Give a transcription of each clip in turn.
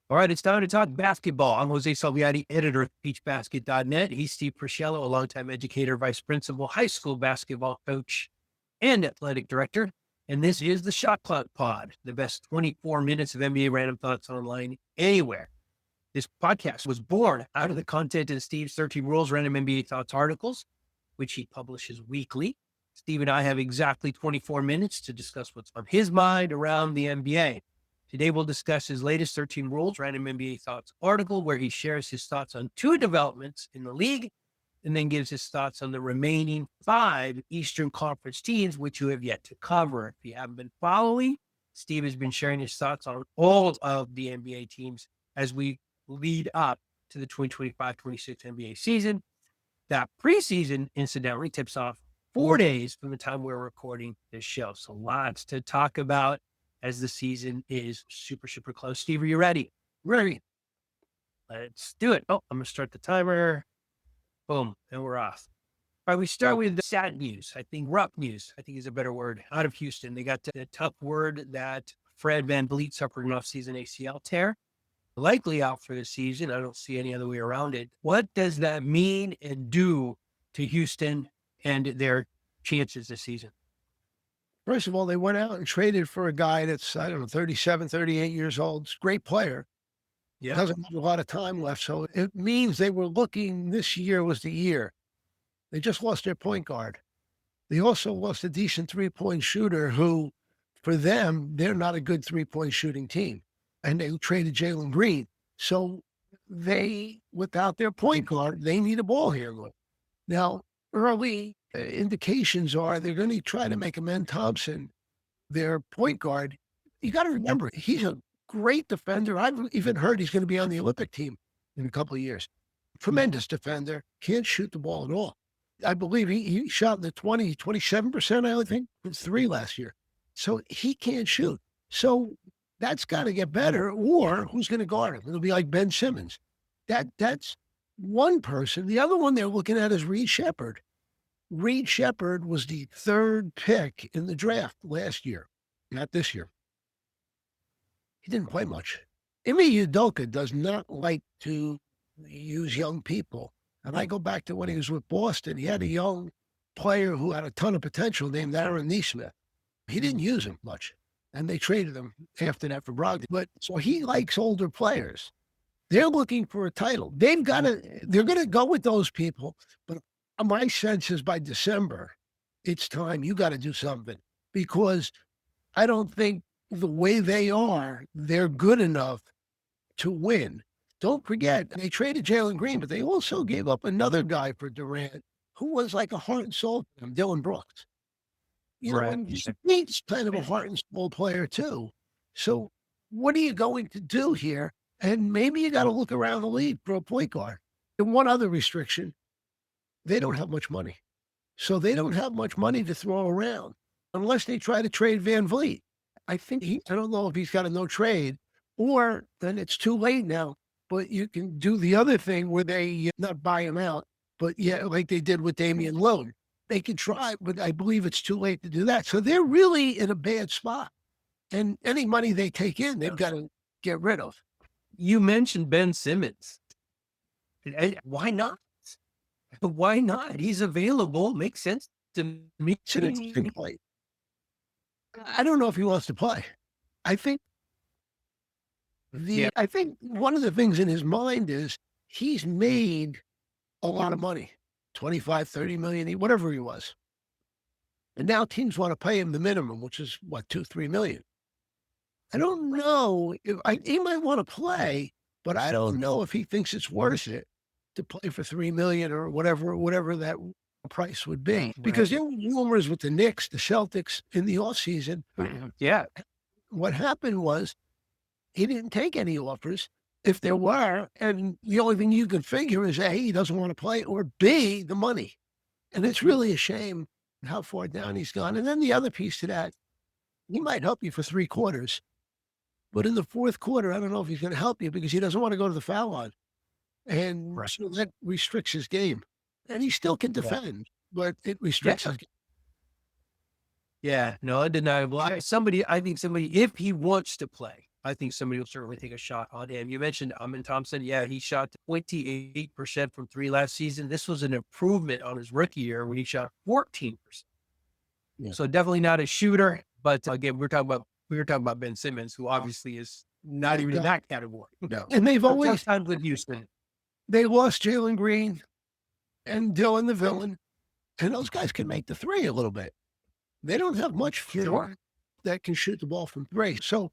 All right, it's time to talk basketball. I'm Jose Salviati, editor of peachbasket.net. He's Steve Purciello, a longtime educator, vice principal, high school basketball coach, and athletic director. And this is the Shot Clock Pod, the best 24 minutes of NBA random thoughts online anywhere. This podcast was born out of the content in Steve's 13 Rules random NBA thoughts articles, which he publishes weekly. Steve and I have exactly 24 minutes to discuss what's on his mind around the NBA. Today, we'll discuss his latest 13 Rules random NBA thoughts article, where he shares his thoughts on 2 developments in the league and then gives his thoughts on the remaining 5 Eastern Conference teams, which you have yet to cover. If you haven't been following, Steve has been sharing his thoughts on all of the NBA teams as we lead up to the 2025-26 NBA season. That preseason, incidentally, tips off 4 days from the time we're recording this show. So lots to talk about as the season is super, super close. Steve, are you ready? Ready. Let's do it. Oh, I'm going to start the timer. Boom. And we're off. All right, we start with the sad news. I think rough news, I think is a better word, out of Houston. They got the tough word that Fred VanVleet suffered an off-season ACL tear, likely out for the season. I don't see any other way around it. What does that mean and do to Houston and their chances this season? First of all, they went out and traded for a guy that's, 37, 38 years old. Great player. Yeah. Doesn't have a lot of time left. So it means they were looking, this year was the year. They just lost their point guard. They also lost a decent three-point shooter who, for them, they're not a good three-point shooting team. And they traded Jalen Green. So they, without their point guard, they need a ball handler. Now, early indications are they're going to try to make Amen Thompson their point guard. You got to remember, he's a great defender. I've even heard he's going to be on the Olympic team in a couple of years. Tremendous defender. Can't shoot the ball at all. I believe he shot in the 27%, I think, with 3 last year. So he can't shoot. So that's got to get better, or who's going to guard him? It'll be like Ben Simmons. That's one person. The other one they're looking at is Reed Shepherd. Reed Shepherd was the 3rd pick in the draft last year, not this year. He didn't play much. Ime Udoka does not like to use young people. And I go back to when he was with Boston. He had a young player who had a ton of potential named Aaron Nesmith. He didn't use him much. And they traded him after that for Brogdon. But so he likes older players. They're looking for a title. They're going to go with those people. But my sense is by December, it's time. You got to do something, because I don't think the way they are, they're good enough to win. Don't forget, they traded Jalen Green, but they also gave up another guy for Durant who was like a heart and soul to them, Dylan Brooks. And he's kind of a heart and soul player too. So what are you going to do here? And maybe you got to look around the league for a point guard. And one other restriction, they don't have much money. So they don't have much money to throw around unless they try to trade VanVleet. I think I don't know if he's got a no trade, or then it's too late now. But you can do the other thing where they not buy him out, but like they did with Damian Lillard. They could try, but I believe it's too late to do that. So they're really in a bad spot. And any money they take in, they've got to get rid of. You mentioned Ben Simmons. Why not? Why not? He's available. Makes sense to me. I don't know if he wants to play. I think I think one of the things in his mind is he's made a lot of money, 25, 30 million, whatever he was. And now teams want to pay him the minimum, which is what, 2, 3 million. I don't know if he might want to play, but I don't know if he thinks it's worth it to play for 3 million or whatever that price would be. Because there were rumors with the Knicks, the Celtics in the offseason. Yeah. What happened was he didn't take any offers, if there were, and the only thing you can figure is A, he doesn't want to play, or B, the money. And it's really a shame how far down he's gone. And then the other piece to that, he might help you for 3 quarters, but in the 4th quarter, I don't know if he's going to help you because he doesn't want to go to the foul line. And so that restricts his game. And he still can defend, but it restricts his game. Yeah, no, undeniable. I think somebody, if he wants to play, I think somebody will certainly take a shot on him. You mentioned Amin Thompson. Yeah, he shot 28% from three last season. This was an improvement on his rookie year when he shot 14%. Yeah. So definitely not a shooter. But again, we were talking about Ben Simmons, who obviously is not even in that category. No. And they've Tough always times with Houston. they lost Jalen Green and Dylan the villain, and those guys can make the three a little bit. They don't have much floor that can shoot the ball from three. So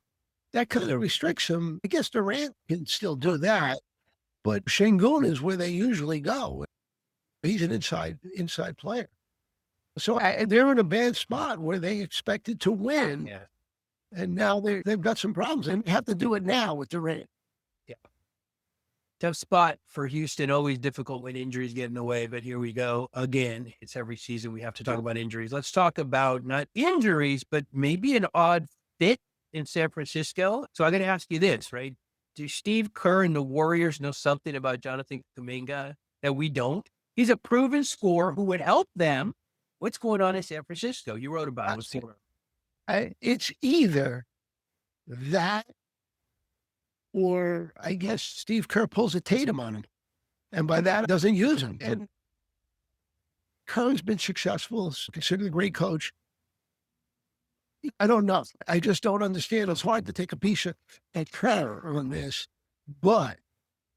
that kind of restricts them. I guess Durant can still do that, but Şengün is where they usually go. He's an inside player. So they're in a bad spot where they expected to win. Yeah. And now they've got some problems and have to do it now with Durant. Yeah. Tough spot for Houston. Always difficult when injuries get in the way, but here we go again. It's every season we have to talk about injuries. Let's talk about not injuries, but maybe an odd fit in San Francisco. So I'm going to ask you this, right? Do Steve Kerr and the Warriors know something about Jonathan Kuminga that we don't? He's a proven scorer who would help them. What's going on in San Francisco? You wrote about it. What's going on? It's either that or I guess Steve Kerr pulls a Tatum on him. And by that, doesn't use him. And Kerr's been successful, considered a great coach. I don't know. I just don't understand. It's hard to take a piece of Kerr on this, but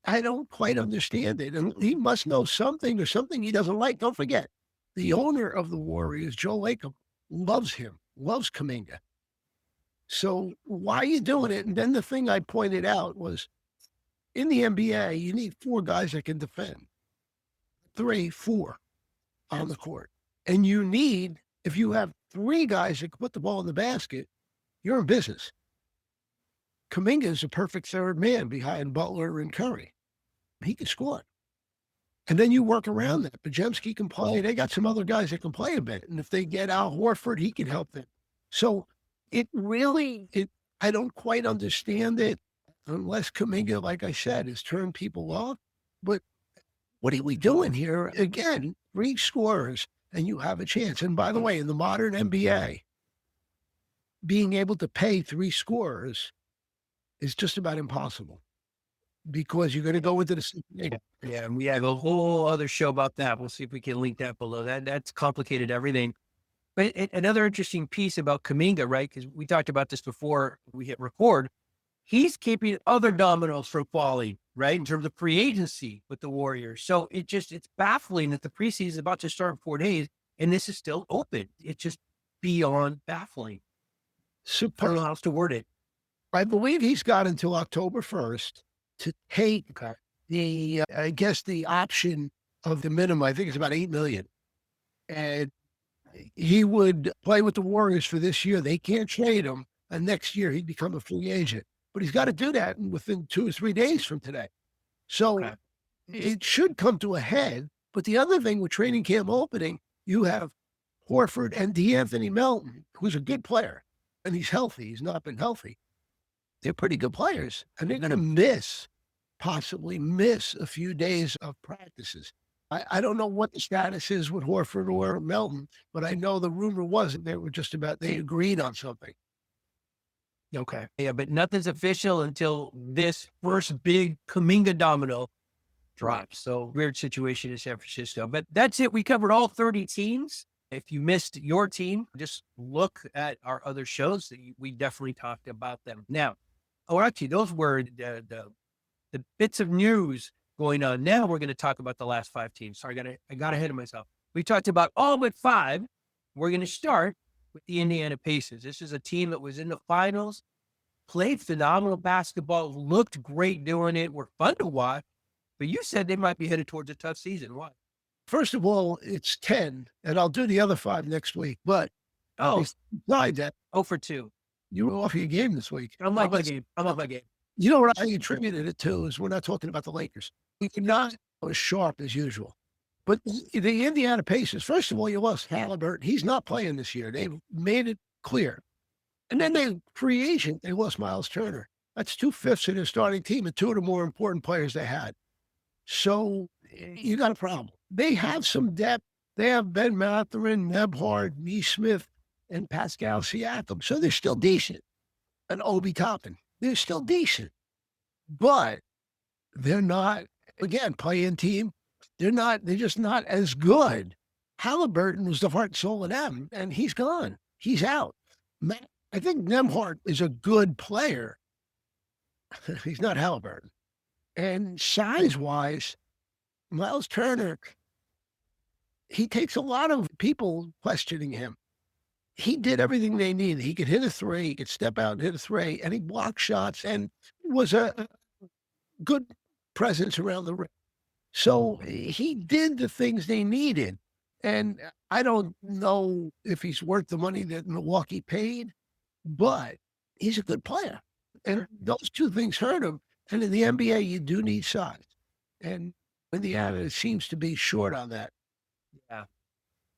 I don't quite understand it. And he must know something or something he doesn't like. Don't forget, the owner of the Warriors, Joe Lacob, loves him, loves Kuminga. So why are you doing it? And then the thing I pointed out was in the NBA, you need four guys that can defend. 3, 4 on the court. And you need, if you have 3 guys that can put the ball in the basket, you're in business. Kuminga is a perfect third man behind Butler and Curry. He can score. And then you work around that. Podziemski can play. They got some other guys that can play a bit. And if they get Al Horford, he can help them. So I don't quite understand it unless Kuminga, like I said, has turned people off. But what are we doing here? Again, 3 scorers and you have a chance. And by the way, in the modern NBA, being able to pay 3 scorers is just about impossible because you're going to go into the Yeah, and we have a whole other show about that. We'll see if we can link that below. That's complicated everything. But another interesting piece about Kuminga, right? Because we talked about this before we hit record. He's keeping other dominoes from falling, right? In terms of free agency with the Warriors. So it's baffling that the preseason is about to start in 4 days and this is still open. It's just beyond baffling. I don't know how else to word it. I believe he's got until October 1st to take the option of the minimum. I think it's about $8 million. And he would play with the Warriors for this year. They can't trade him. And next year he'd become a free agent. But he's got to do that within 2 or 3 days from today. So it should come to a head. But the other thing with training camp opening, you have Horford and DeAnthony Melton, who's a good player. And he's healthy. He's not been healthy. They're pretty good players. And they're going to possibly miss a few days of practices. I don't know what the status is with Horford or Melton, but I know the rumor was that they agreed on something. Okay. Yeah, but nothing's official until this first big Kuminga domino drops. So weird situation in San Francisco. But that's it. We covered all 30 teams. If you missed your team, just look at our other shows. We definitely talked about them. Now, actually, those were the bits of news going on. Now we're going to talk about the last 5 teams. Sorry, I got ahead of myself. We talked about all but 5. We're going to start with the Indiana Pacers. This is a team that was in the finals, played phenomenal basketball, looked great doing it, were fun to watch, but you said they might be headed towards a tough season. Why? First of all, it's 10, and I'll do the other 5 next week. But besides that, 0 for 2. You were off your game this week. I'm off my game. You know what I attributed it to is we're not talking about the Lakers. We could not go as sharp as usual. But the Indiana Pacers, first of all, you lost Halliburton. He's not playing this year. They've made it clear. And then they lost Miles Turner. That's 2/5 of their starting team and 2 of the more important players they had. So you got a problem. They have some depth. They have Ben Mathurin, Nebhard, Neesmith, and Pascal Siakam. So they're still decent. And Obi Toppin. They're still decent, but they're not, again, playing team. They're just not as good. Halliburton was the heart and soul of them, and he's gone. He's out. I think Nemhart is a good player. He's not Halliburton. And size wise, Miles Turner, he takes a lot of people questioning him. He did everything they needed. He could hit a three, he could step out and hit a three, and he blocked shots and was a good presence around the rim. So he did the things they needed. And I don't know if he's worth the money that Milwaukee paid, but he's a good player. And those two things hurt him. And in the NBA, you do need size. And Indiana seems to be short on that. Yeah.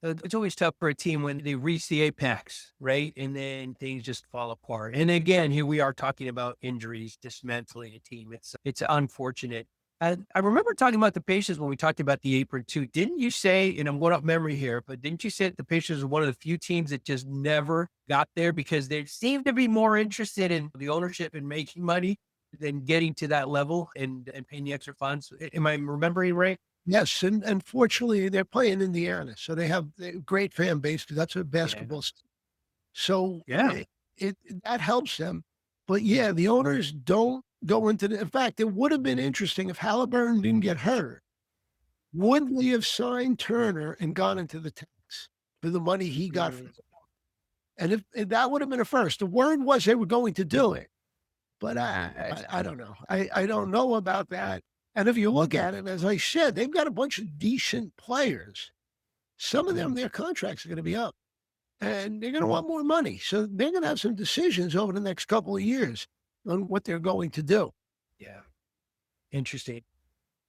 It's always tough for a team when they reach the apex, right? And then things just fall apart. And again, here we are talking about injuries, dismantling a team. It's unfortunate. I remember talking about the Pacers when we talked about the apron too. Didn't you say, and I'm going off memory here, but didn't you say that the Pacers were one of the few teams that just never got there because they seem to be more interested in the ownership and making money than getting to that level and paying the extra funds? Am I remembering right? Yes, and fortunately, they're playing Indiana, so they have a great fan base because that's a basketball. So Yeah. it that helps them. But yeah, the owners don't go into the. In fact, it would have been interesting if Halliburton didn't get hurt. Would we have signed Turner and gone into the tax for the money he got? And if that would have been a first. The word was they were going to do it, but I don't know. I don't know about that. And if you look at it, as I said, they've got a bunch of decent players. Some of them, their contracts are going to be up and they're going to want more money. So they're going to have some decisions over the next couple of years on what they're going to do. Yeah. Interesting.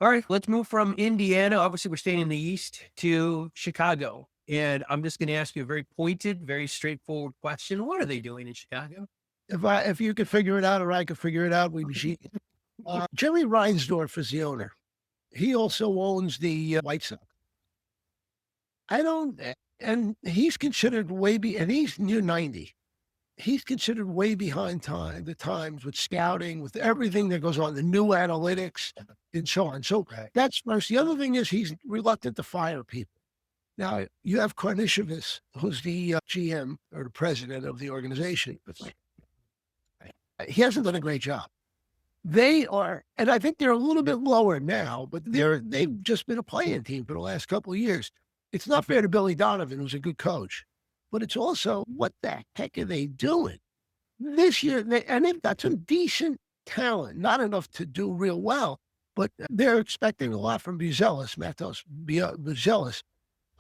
All right, let's move from Indiana. Obviously, we're staying in the East to Chicago. And I'm just going to ask you a very pointed, very straightforward question. What are they doing in Chicago? If you could figure it out or I could figure it out, we'd be cheating. Jerry Reinsdorf is the owner. He also owns the White Sox. I don't, and he's considered and he's near 90. He's considered way behind the times with scouting, with everything that goes on, the new analytics and so on. So that's first. The other thing is he's reluctant to fire people. Now, you have Karnisovas, who's the GM or the president of the organization. He hasn't done a great job. They are, and I think they're a little bit lower now, but they've just been a playing team for the last couple of years. It's not fair to Billy Donovan, who's a good coach, but it's also what the heck are they doing this year? And they've got some decent talent, not enough to do real well, but they're expecting a lot from Matos Buzelis,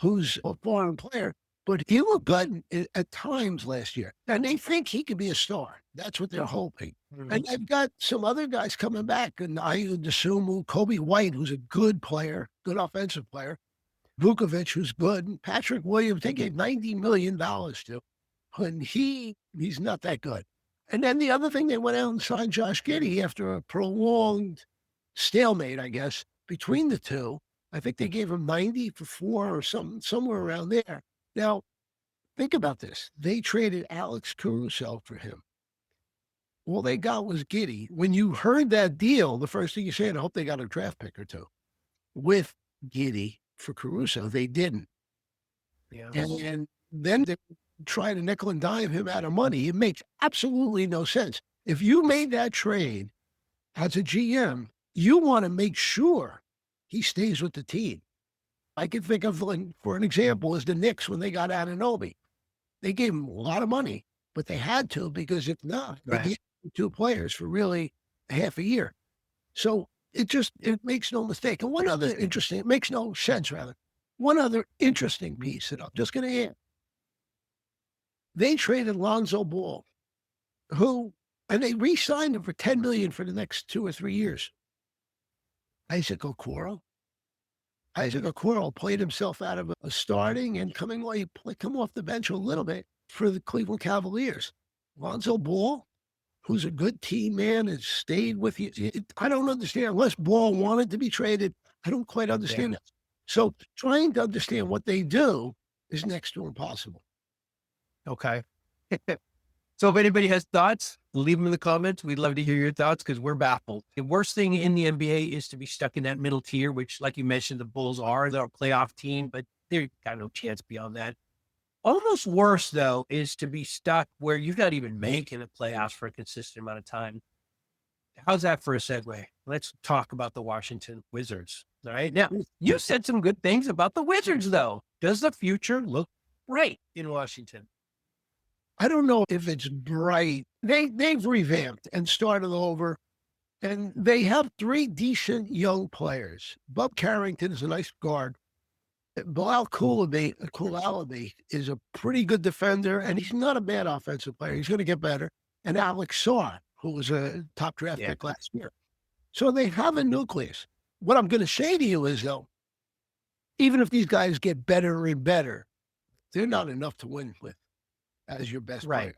who's a foreign player, but he looked good at times last year. And they think he could be a star. That's what they're hoping. And they've got some other guys coming back, and Ayu Dosunmu, Kobe White, who's a good player, good offensive player, Vukovic, who's good, and Patrick Williams, they gave $90 million to, and he's not that good. And then the other thing, they went out and signed Josh Giddey after a prolonged stalemate, I guess, between the two. I think they gave him 90 for 4 or something, somewhere around there. Now, think about this. They traded Alex Caruso for him. All they got was Giddey. When you heard that deal, the first thing you said, I hope they got a draft pick or two. With Giddey for Caruso, they didn't. Yeah. And then they try to nickel and dime him out of money. It makes absolutely no sense. If you made that trade as a GM, you want to make sure he stays with the team. I can think of, for an example, is the Knicks when they got Anunoby. They gave him a lot of money, but they had to because if not, they gave him 2 players for really half a year. So it makes no mistake. And it makes no sense rather. One other interesting piece that I'm just going to add. They traded Lonzo Ball, and they re-signed him for $10 million for the next 2 or 3 years. Isaac Okoro played himself out of a starting and come off the bench a little bit for the Cleveland Cavaliers. Lonzo Ball, who's a good team man, has stayed with you. I don't understand. Unless Ball wanted to be traded, I don't quite understand that. So trying to understand what they do is next to impossible. Okay. So if anybody has thoughts, leave them in the comments. We'd love to hear your thoughts because we're baffled. The worst thing in the NBA is to be stuck in that middle tier, which, like you mentioned, the Bulls are. They're a playoff team, but they've got no chance beyond that. Almost worse, though, is to be stuck where you're not even making the playoffs for a consistent amount of time. How's that for a segue? Let's talk about the Washington Wizards. All right. Now, you said some good things about the Wizards, though. Does the future look bright in Washington? I don't know if it's bright. They've revamped and started over, and they have 3 decent young players. Bub Carrington is a nice guard. Bilal Coulibaly is a pretty good defender, and he's not a bad offensive player. He's going to get better. And Alex Saar, who was a top draft pick last year. So they have a nucleus. What I'm going to say to you is, though, even if these guys get better and better, they're not enough to win with as your best player.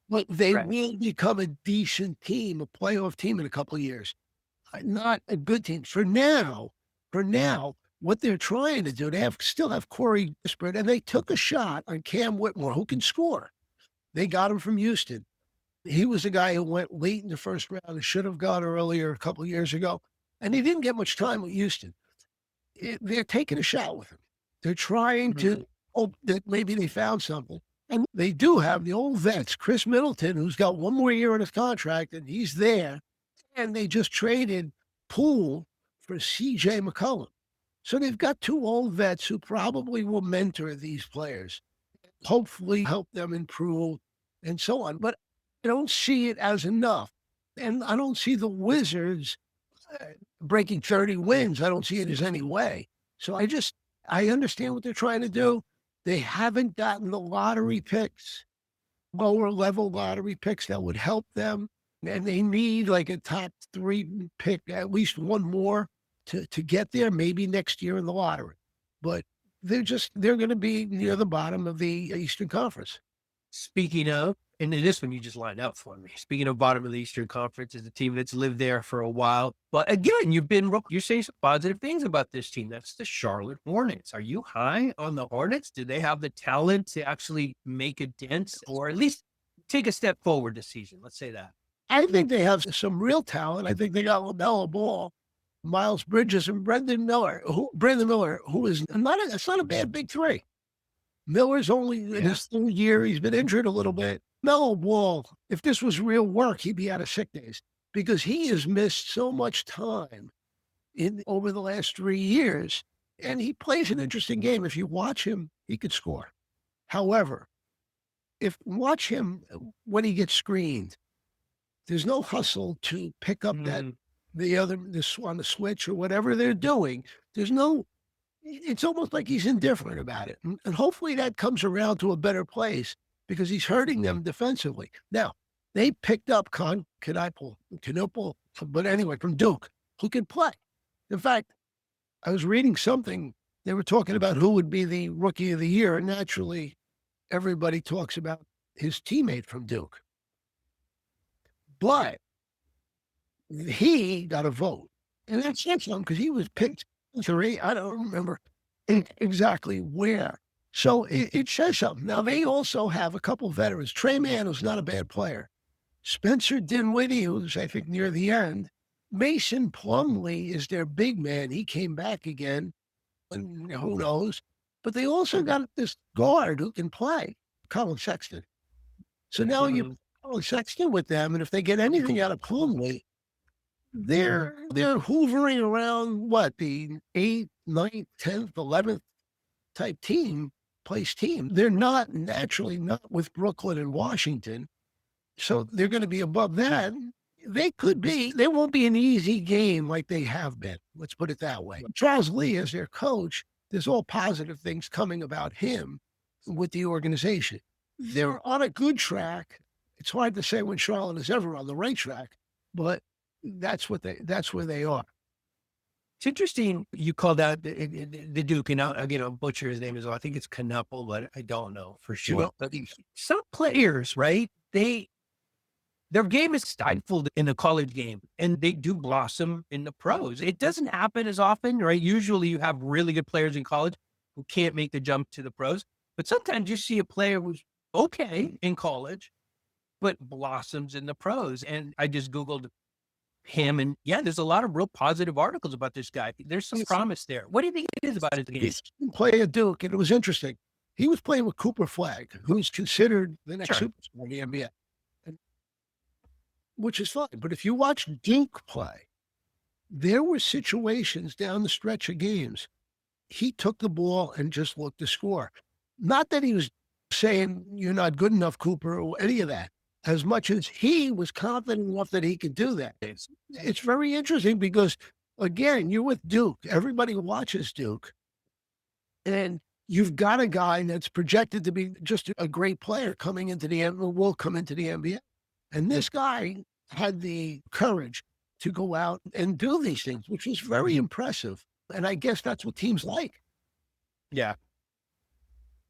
But they will become a decent team, a playoff team in a couple of years. Not a good team. For now, what they're trying to do, still have Corey Disparate, and they took a shot on Cam Whitmore, who can score. They got him from Houston. He was a guy who went late in the first round and should have gone earlier a couple of years ago, and he didn't get much time with Houston. They're taking a shot with him. They're trying to hope that maybe they found something. And they do have the old vets, Chris Middleton, who's got 1 more year on his contract, and he's there. And they just traded Poole for C.J. McCollum. So they've got 2 old vets who probably will mentor these players, hopefully help them improve and so on. But I don't see it as enough. And I don't see the Wizards breaking 30 wins. I don't see it as any way. So I understand what they're trying to do. They haven't gotten the lottery picks, lower level lottery picks that would help them. And they need like a top 3 pick, at least 1 more to get there, maybe next year in the lottery. But they're going to be near the bottom of the Eastern Conference. Speaking of, and this one you just lined up for me. Speaking of bottom of the Eastern Conference, is a team that's lived there for a while. But again, you're saying some positive things about this team. That's the Charlotte Hornets. Are you high on the Hornets? Do they have the talent to actually make a dent or at least take a step forward this season? Let's say that. I think they have some real talent. I think they got LaMelo Ball, Miles Bridges, and Brandon Miller, who is that's not a bad big 3. Miller's only in his 3rd year. He's been injured a little bit. Melo Ball, if this was real work, he'd be out of sick days because he has missed so much time over the last 3 years. And he plays an interesting game. If you watch him, he could score. However, watch him when he gets screened, there's no hustle to pick up on the switch or whatever they're doing. It's almost like he's indifferent about it. And hopefully that comes around to a better place because he's hurting them defensively. Now, they picked up Knupel, but anyway, from Duke, who can play. In fact, I was reading something. They were talking about who would be the rookie of the year. And naturally, everybody talks about his teammate from Duke. But he got a vote. And that said something because he was picked 3. I don't remember exactly where. So it says something. Now, they also have a couple veterans. Trey Mann, who's not a bad player. Spencer Dinwiddie, who's, I think, near the end. Mason Plumlee is their big man. He came back again. And who knows? But they also got this guard who can play, Colin Sexton. So now you put Colin Sexton with them, and if they get anything out of Plumlee, they're hoovering around the 8th, 9th, 10th, 11th type place team. They're not with Brooklyn and Washington. So they're going to be above that. They won't be an easy game like they have been. Let's put it that way. Charles Lee as their coach, there's all positive things coming about him with the organization. They're on a good track. It's hard to say when Charlotte is ever on the right track, but that's where they are. It's interesting you called out the Duke, and I'll butcher his name as well. I think it's Knupel, but I don't know for sure. But some players, right? Their game is stifled in the college game, and they do blossom in the pros. It doesn't happen as often, right? Usually you have really good players in college who can't make the jump to the pros, but sometimes you see a player who's okay in college, but blossoms in the pros. And I just Googled him, and yeah, there's a lot of real positive articles about this guy. There's some It's, promise there. What do you think it is about his game? he's been playing at Duke, and it was interesting. He was playing with Cooper Flag, who's considered the next Sure. superstar in the NBA, and, which is fine. But if you watch Duke play, there were situations down the stretch of games. He took the ball and just looked to score. Not that he was saying, "You're not good enough, Cooper," or any of that, as much as he was confident enough that he could do that. It's very interesting because, again, you're with Duke. Everybody watches Duke. And you've got a guy that's projected to be just a great player coming into the NBA, will come into the NBA. And this guy had the courage to go out and do these things, which was very impressive. And I guess that's what teams like. Yeah.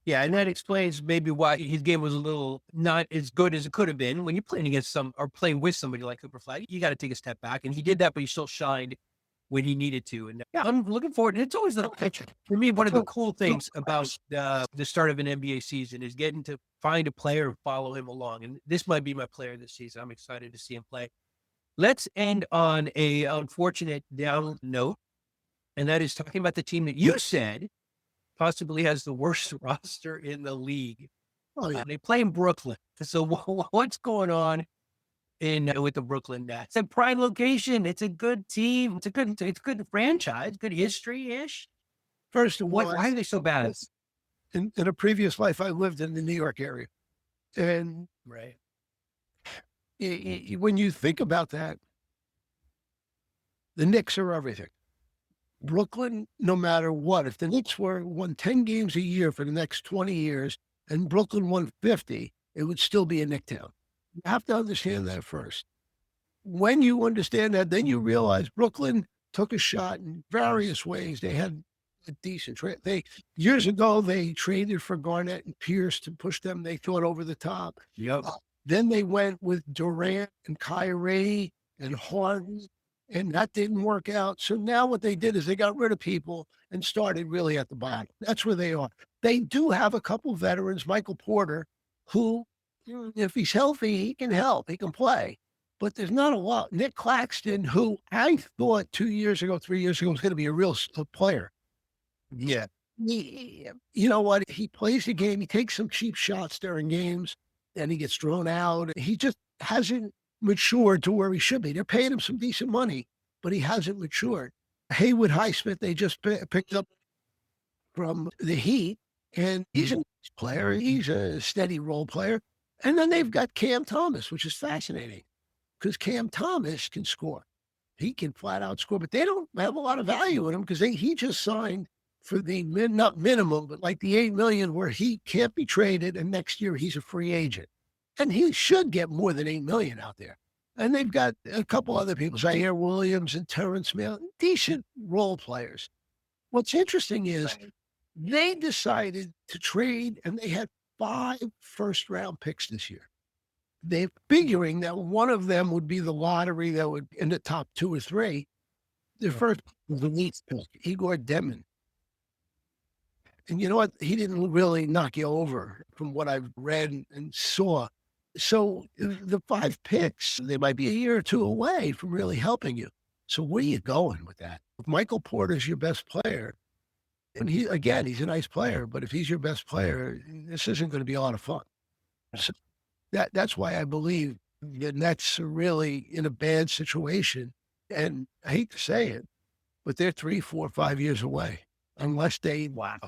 Yeah, and that explains maybe why his game was a little not as good as it could have been. When you're playing against or playing with somebody like Cooper Flag, you got to take a step back, and he did that, but he still shined when he needed to. And yeah, I'm looking forward. And it's always for me, one of the cool things about the start of an NBA season is getting to find a player and follow him along. And this might be my player this season. I'm excited to see him play. Let's end on a unfortunate down note, and that is talking about the team that you said possibly has the worst roster in the league. Oh, yeah. They play in Brooklyn. So what's going on with the Brooklyn Nets? It's a prime location. It's a good team. It's a good franchise, good history-ish. First of all, Why are they so bad? in a previous life, I lived in the New York area. And Right. when you think about that, the Knicks are everything. Brooklyn, no matter what, if the Knicks won 10 games a year for the next 20 years and Brooklyn won 50, it would still be a Knick town. You have to understand that first. When you understand that, then you realize Brooklyn took a shot in various ways. They had a decent trade. Years ago, they traded for Garnett and Pierce to push them. They thought over the top. Yep. Then they went with Durant and Kyrie and Harden, and that didn't work out. So now what they did is they got rid of people and started really at the bottom. That's where they are. They do have a couple veterans, Michael Porter, who, if he's healthy, he can help. He can play. But there's not a lot. Nick Claxton, who I thought 2 years ago, 3 years ago was going to be a real player. Yeah. You know what? He plays the game. He takes some cheap shots during games, and he gets thrown out. He just hasn't matured to where he should be. They're paying him some decent money, but he hasn't matured. Haywood Highsmith, they just picked up from the Heat, and he's a nice player. He's a steady role player. And then they've got Cam Thomas, which is fascinating because Cam Thomas can score. He can flat out score, but they don't have a lot of value in him because he just signed for the not minimum, but like the $8 million where he can't be traded, and next year he's a free agent. And he should get more than $8 million out there. And they've got a couple other people, Zaire Williams and Terrence Mann, decent role players. What's interesting is they decided to trade, and they had 5 first-round picks this year. They're figuring that one of them would be the lottery that would in the top 2 or 3. The first was the Leafs pick, Igor Demon. And you know what? He didn't really knock you over from what I've read and saw. So the 5 picks, they might be a year or 2 away from really helping you. So where are you going with that? If Michael Porter's your best player, and he's a nice player, but if he's your best player, this isn't going to be a lot of fun. So that's why I believe the Nets are really in a bad situation. And I hate to say it, but they're 3, 4, 5 years away, unless they what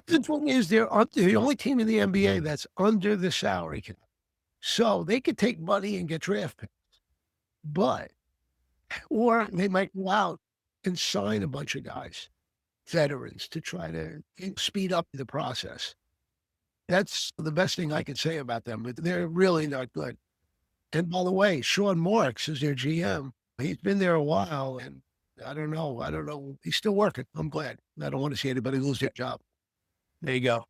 the thing is, they're the only team in the NBA that's under the salary cap. So they could take money and get draft picks. Or they might go out and sign a bunch of guys, veterans, to try to speed up the process. That's the best thing I can say about them, but they're really not good. And by the way, Sean Marks is their GM. He's been there a while, and I don't know. He's still working. I'm glad. I don't want to see anybody lose their job. There you go.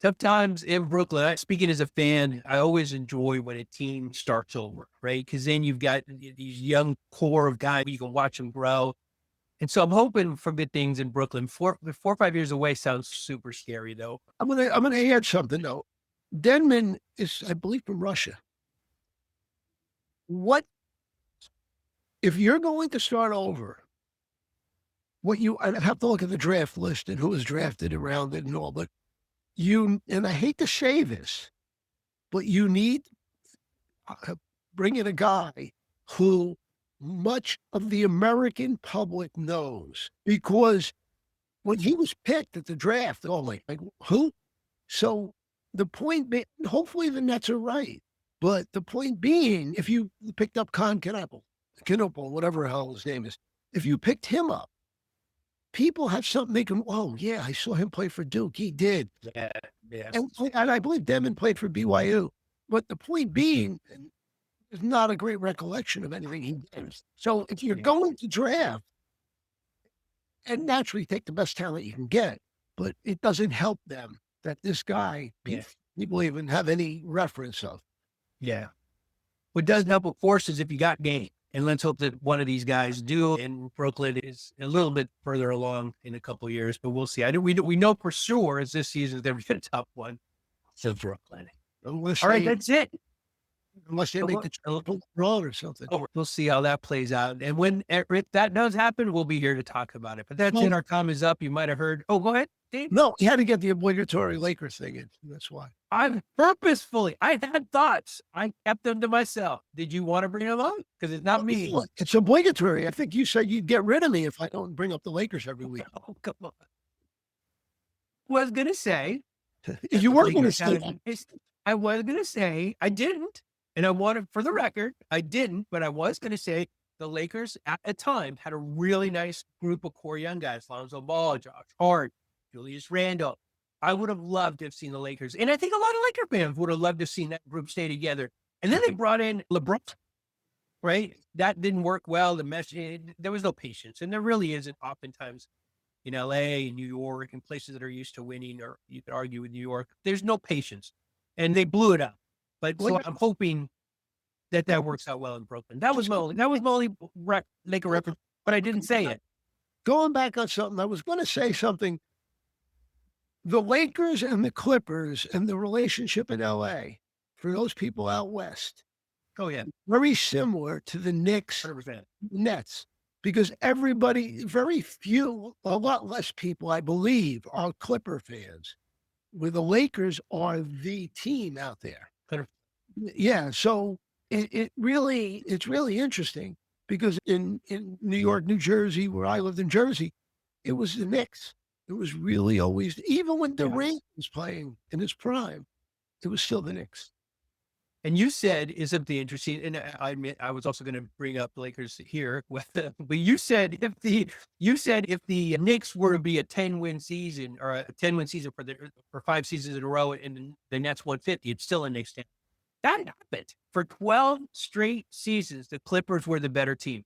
Tough times in Brooklyn. Speaking as a fan, I always enjoy when a team starts over, right? Because then you've got these young core of guys, you can watch them grow. And so I'm hoping for good things in Brooklyn. 4 or 5 years away sounds super scary, though. I'm gonna add something though. Denman is, I believe, from Russia. What if you're going to start over? I have to look at the draft list and who was drafted around it and all, but and I hate to say this, but you need bring in a guy who much of the American public knows, because when he was picked at the draft, oh, like who? So the point being, hopefully the Nets are right, but the point being, if you picked up Knopel, whatever the hell his name is, if you picked him up, people have something they can, oh yeah, I saw him play for Duke. He did. Yeah. Yeah. And I believe Denman played for BYU. But the point being, is not a great recollection of anything he did. So if you're going to draft, and naturally take the best talent you can get, but it doesn't help them that this guy, people even have any reference of. Yeah. What does help, of course, is if you got game. And let's hope that one of these guys do. And Brooklyn is a little bit further along in a couple of years, but we'll see. We know for sure as this season is going to be a tough one. So Brooklyn. All right, that's it. Unless they make the triple wrong or something. Oh, we'll see how that plays out. And if that does happen, we'll be here to talk about it. But that's it. Our time is up. You might have heard. Oh, go ahead, Dave. No, he had to get the obligatory Lakers thing in. That's why. I had thoughts. I kept them to myself. Did you want to bring them up? Because it's not me. It's obligatory. I think you said you'd get rid of me if I don't bring up the Lakers every week. Oh, come on. I was going to say. You were going to say. I was going to say I didn't. And I wanted, for the record, I didn't, but I was going to say the Lakers at a time had a really nice group of core young guys, Lonzo Ball, Josh Hart, Julius Randle. I would have loved to have seen the Lakers. And I think a lot of Laker fans would have loved to have seen that group stay together. And then they brought in LeBron, right? That didn't work well. There was no patience. And there really isn't oftentimes in LA and New York and places that are used to winning, or you could argue with New York. There's no patience. And they blew it up. But so I'm hoping that works out well in Brooklyn. That was my only Laker reference, but I didn't say it. Going back on something, I was going to say something. The Lakers and the Clippers and the relationship in LA for those people out west. Oh yeah, very similar to the Knicks, 100%. Nets, because very few, a lot less people, I believe, are Clipper fans. Where the Lakers are the team out there. Yeah, so it's really interesting because in New York, New Jersey, where I lived in Jersey, it was the Knicks. It was really always, even when Durant was playing in his prime, it was still the Knicks. And you said is something interesting, and I admit I was also going to bring up Lakers here, but you said if the Knicks were to be a 10-win season or a 10-win season for 5 seasons in a row, and the Nets won 50, it's still a Knicks team. That happened for 12 straight seasons. The Clippers were the better team,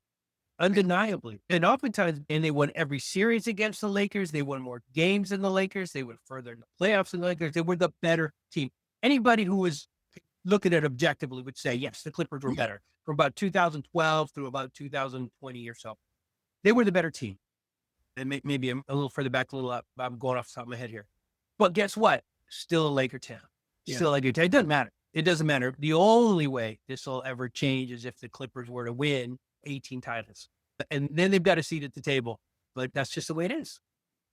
undeniably, and oftentimes, and they won every series against the Lakers. They won more games than the Lakers. They went further in the playoffs than the Lakers. They were the better team. Anybody who was looking at it objectively would say, yes, the Clippers were better from about 2012 through about 2020 or so. They were the better team. And maybe I'm a little further back, a little up. I'm going off the top of my head here. But guess what? Still a Laker town. Still a Laker town. It doesn't matter. It doesn't matter. The only way this will ever change is if the Clippers were to win 18 titles. And then they've got a seat at the table. But that's just the way it is.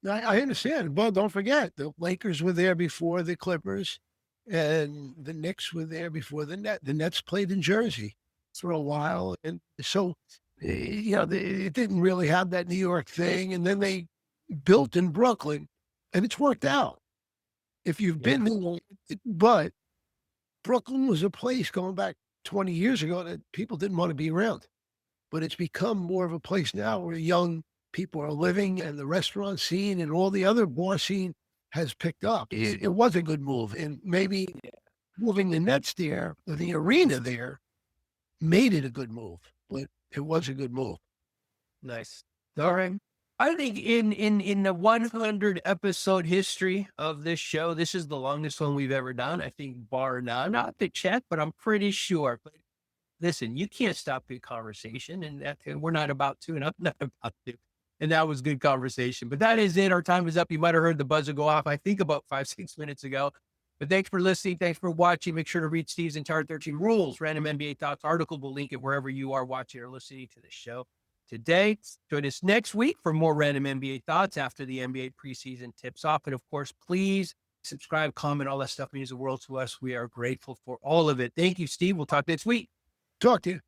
I understand. But don't forget, the Lakers were there before the Clippers. And the Knicks were there before the Nets. The Nets played in Jersey for a while. And so, it didn't really have that New York thing. And then they built in Brooklyn, and it's worked out. If you've been there, but Brooklyn was a place going back 20 years ago that people didn't want to be around. But it's become more of a place now where young people are living, and the restaurant scene and all the other bar scene has picked up. It was a good move. And maybe moving the Nets there, the arena there, made it a good move. But it was a good move. Nice. All right. I think in the 100 episode history of this show, this is the longest one we've ever done. I think bar none. Not to check, but I'm pretty sure. But listen, you can't stop good conversation, and we're not about to, and I'm not about to. And that was good conversation. But that is it. Our time is up. You might have heard the buzzer go off, I think about 5-6 minutes ago. But thanks for listening. Thanks for watching. Make sure to read Steve's entire 13 Rules Random NBA Thoughts article. We'll link it wherever you are watching or listening to the show today. Join us next week for more Random NBA Thoughts after the NBA preseason tips off. And of course, please subscribe, comment, all that stuff means the world to us. We are grateful for all of it. Thank you, Steve. We'll talk next week. Talk to you.